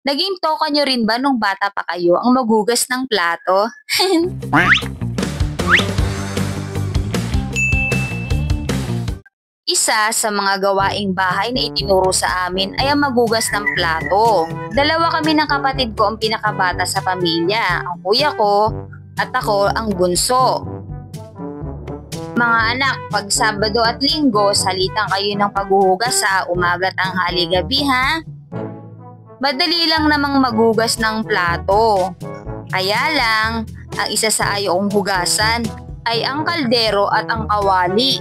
Naging toka nyo rin ba nung bata pa kayo ang magugas ng plato? Isa sa mga gawaing bahay na itinuro sa amin ay ang magugas ng plato. Dalawa kami ng kapatid ko ang pinakabata sa pamilya, ang kuya ko at ako ang bunso. Mga anak, pag Sabado at Linggo, salitan kayo ng paghuhugas sa umaga, tanghali, gabi ha? Madali lang namang magugas ng plato. Kaya lang, ang isa sa ayaw kong hugasan ay ang kaldero at ang kawali.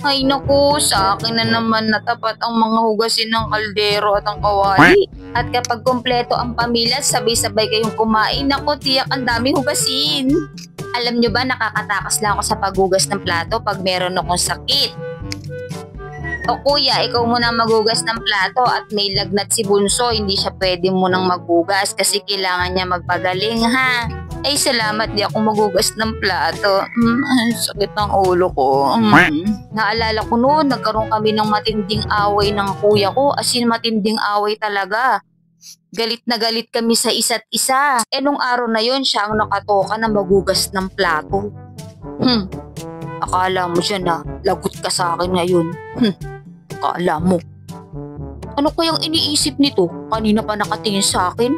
Ay naku, sa akin na naman natapat ang mga hugasin ng kaldero at ang kawali. At kapag kompleto ang pamilya, sabay-sabay kayong kumain, naku tiyak ang dami hugasin. Alam nyo ba, nakakatakas lang ako sa paghugas ng plato pag meron akong sakit. O kuya, ikaw muna maghugas ng plato at may lagnat si Bunso, hindi siya pwede munang maghugas kasi kailangan niya magpagaling ha. Ay salamat, di ako maghugas ng plato. Sakit ng ulo ko. Naalala ko noon, nagkaroon kami ng matinding away ng kuya ko, as in matinding away talaga. Galit na galit kami sa isa't isa. Nung araw na yon siya ang nakatoka na magugas ng plato. Akala mo siya na lagot ka sa akin ngayon. Akala mo. Ano kayang iniisip nito? Kanina pa nakatingin sa akin?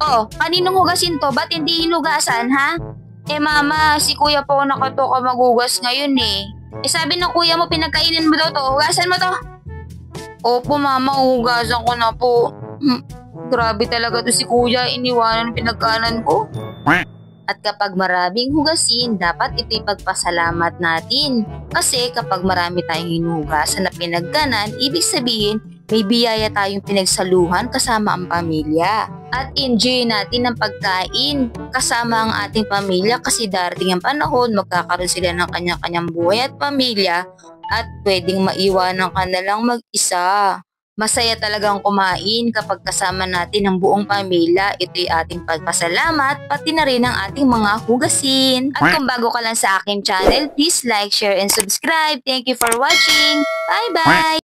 Oh, kaninong hugasin to? Ba't hindi hinugasan ha? Mama, si kuya po nakatoka magugas ngayon sabi ng kuya mo pinagkainin mo daw to. Hugasan mo to. Opo mama, hugasan ko na po. Grabe talaga to si kuya, iniwanan pinagkanan ko. At kapag maraming hugasin, dapat ito'y pagpasalamat natin. Kasi kapag marami tayong hinugasan na pinagkanan, ibig sabihin may biyaya tayong pinagsaluhan kasama ang pamilya. At enjoy natin ang pagkain kasama ang ating pamilya kasi darating ang panahon, magkakaroon sila ng kanya-kanyang buhay at pamilya at pwedeng maiwanan ka na lang mag-isa. Masaya talagang kumain kapag kasama natin ang buong pamilya. Ito'y ating pagpasalamat, pati na rin ang ating mga hugasin. At kung bago ka lang sa aking channel, please like, share, and subscribe. Thank you for watching. Bye-bye!